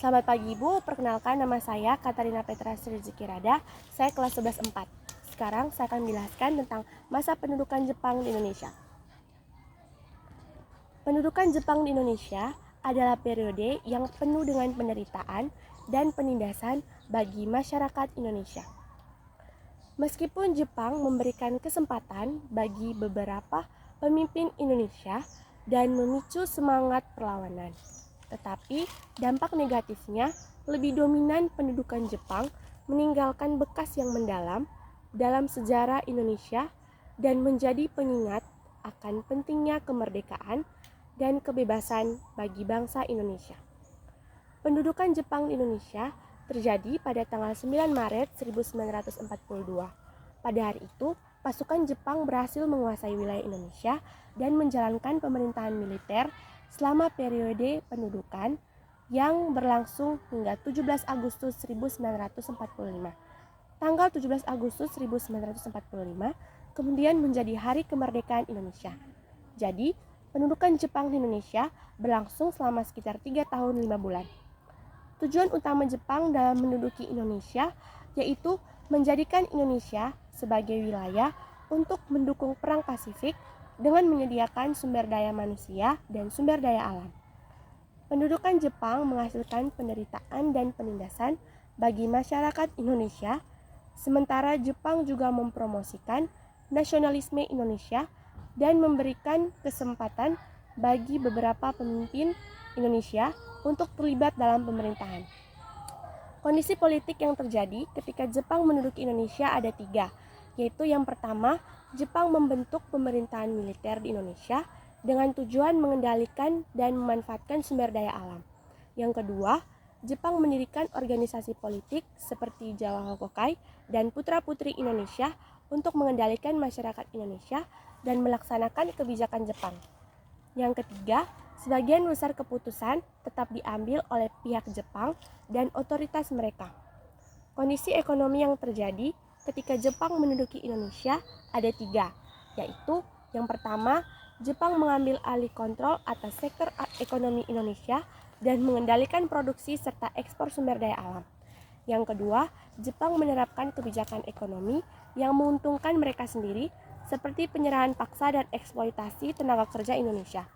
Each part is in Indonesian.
Selamat pagi Ibu, perkenalkan nama saya Katarina Petra Srizikirada, saya kelas 11 4. Sekarang saya akan menjelaskan tentang masa pendudukan Jepang di Indonesia. Pendudukan Jepang di Indonesia adalah periode yang penuh dengan penderitaan dan penindasan bagi masyarakat Indonesia. Meskipun Jepang memberikan kesempatan bagi beberapa pemimpin Indonesia dan memicu semangat perlawanan, tetapi dampak negatifnya lebih dominan. Pendudukan Jepang meninggalkan bekas yang mendalam dalam sejarah Indonesia dan menjadi pengingat akan pentingnya kemerdekaan dan kebebasan bagi bangsa Indonesia. Pendudukan Jepang di Indonesia terjadi pada tanggal 9 Maret 1942. Pada hari itu, pasukan Jepang berhasil menguasai wilayah Indonesia dan menjalankan pemerintahan militer selama periode pendudukan yang berlangsung hingga 17 Agustus 1945. Tanggal 17 Agustus 1945 kemudian menjadi Hari Kemerdekaan Indonesia. Jadi, pendudukan Jepang di Indonesia berlangsung selama sekitar 3 tahun 5 bulan. Tujuan utama Jepang dalam menduduki Indonesia yaitu menjadikan Indonesia sebagai wilayah untuk mendukung Perang Pasifik dengan menyediakan sumber daya manusia dan sumber daya alam. Pendudukan Jepang menghasilkan penderitaan dan penindasan bagi masyarakat Indonesia, sementara Jepang juga mempromosikan nasionalisme Indonesia dan memberikan kesempatan bagi beberapa pemimpin Indonesia untuk terlibat dalam pemerintahan. Kondisi politik yang terjadi ketika Jepang menduduki Indonesia ada 3, yaitu yang pertama, Jepang membentuk pemerintahan militer di Indonesia dengan tujuan mengendalikan dan memanfaatkan sumber daya alam. Yang kedua, Jepang mendirikan organisasi politik seperti Jawa Hokokai dan Putra-Putri Indonesia untuk mengendalikan masyarakat Indonesia dan melaksanakan kebijakan Jepang. Yang ketiga, sebagian besar keputusan tetap diambil oleh pihak Jepang dan otoritas mereka. Kondisi ekonomi yang terjadi ketika Jepang menduduki Indonesia ada 3, yaitu yang pertama, Jepang mengambil alih kontrol atas sektor ekonomi Indonesia dan mengendalikan produksi serta ekspor sumber daya alam. Yang kedua, Jepang menerapkan kebijakan ekonomi yang menguntungkan mereka sendiri, seperti penyerahan paksa dan eksploitasi tenaga kerja Indonesia.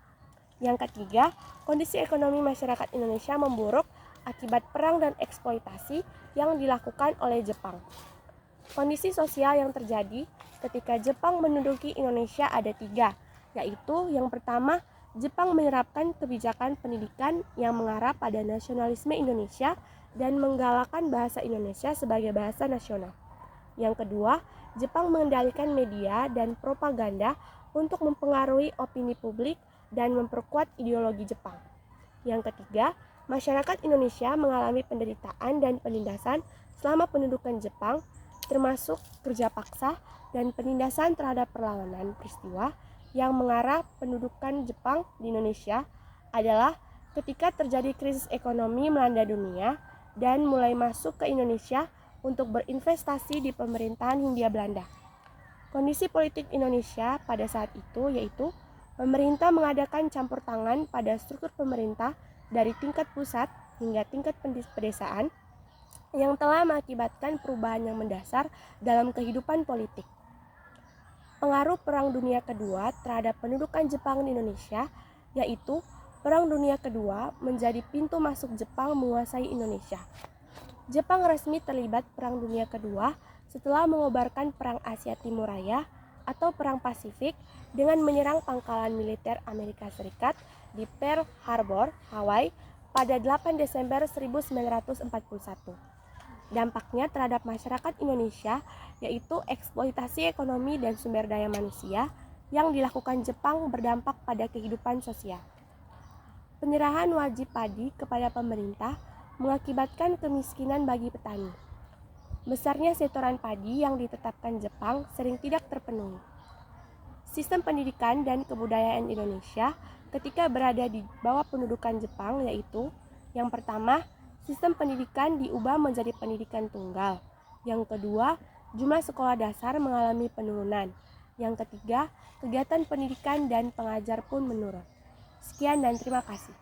Yang ketiga, kondisi ekonomi masyarakat Indonesia memburuk akibat perang dan eksploitasi yang dilakukan oleh Jepang. Kondisi sosial yang terjadi ketika Jepang menduduki Indonesia ada 3, yaitu yang pertama, Jepang menerapkan kebijakan pendidikan yang mengarah pada nasionalisme Indonesia dan menggalakkan bahasa Indonesia sebagai bahasa nasional. Yang kedua, Jepang mengendalikan media dan propaganda untuk mempengaruhi opini publik dan memperkuat ideologi Jepang. Yang ketiga, masyarakat Indonesia mengalami penderitaan dan penindasan selama pendudukan Jepang, termasuk kerja paksa dan penindasan terhadap perlawanan. Peristiwa yang mengarah pendudukan Jepang di Indonesia adalah ketika terjadi krisis ekonomi melanda dunia dan mulai masuk ke Indonesia untuk berinvestasi di pemerintahan Hindia Belanda. Kondisi politik Indonesia pada saat itu yaitu pemerintah mengadakan campur tangan pada struktur pemerintah dari tingkat pusat hingga tingkat pedesaan yang telah mengakibatkan perubahan yang mendasar dalam kehidupan politik. Pengaruh Perang Dunia Kedua terhadap pendudukan Jepang di Indonesia yaitu Perang Dunia Kedua menjadi pintu masuk Jepang menguasai Indonesia. Jepang resmi terlibat Perang Dunia Kedua setelah mengobarkan Perang Asia Timur Raya atau Perang Pasifik dengan menyerang pangkalan militer Amerika Serikat di Pearl Harbor, Hawaii pada 8 Desember 1941. Dampaknya terhadap masyarakat Indonesia yaitu eksploitasi ekonomi dan sumber daya manusia yang dilakukan Jepang berdampak pada kehidupan sosial. Penyerahan wajib padi kepada pemerintah mengakibatkan kemiskinan bagi petani. Besarnya setoran padi yang ditetapkan Jepang sering tidak terpenuhi. Sistem pendidikan dan kebudayaan Indonesia ketika berada di bawah pendudukan Jepang yaitu yang pertama, sistem pendidikan diubah menjadi pendidikan tunggal. Yang kedua, jumlah sekolah dasar mengalami penurunan. Yang ketiga, kegiatan pendidikan dan pengajar pun menurun. Sekian dan terima kasih.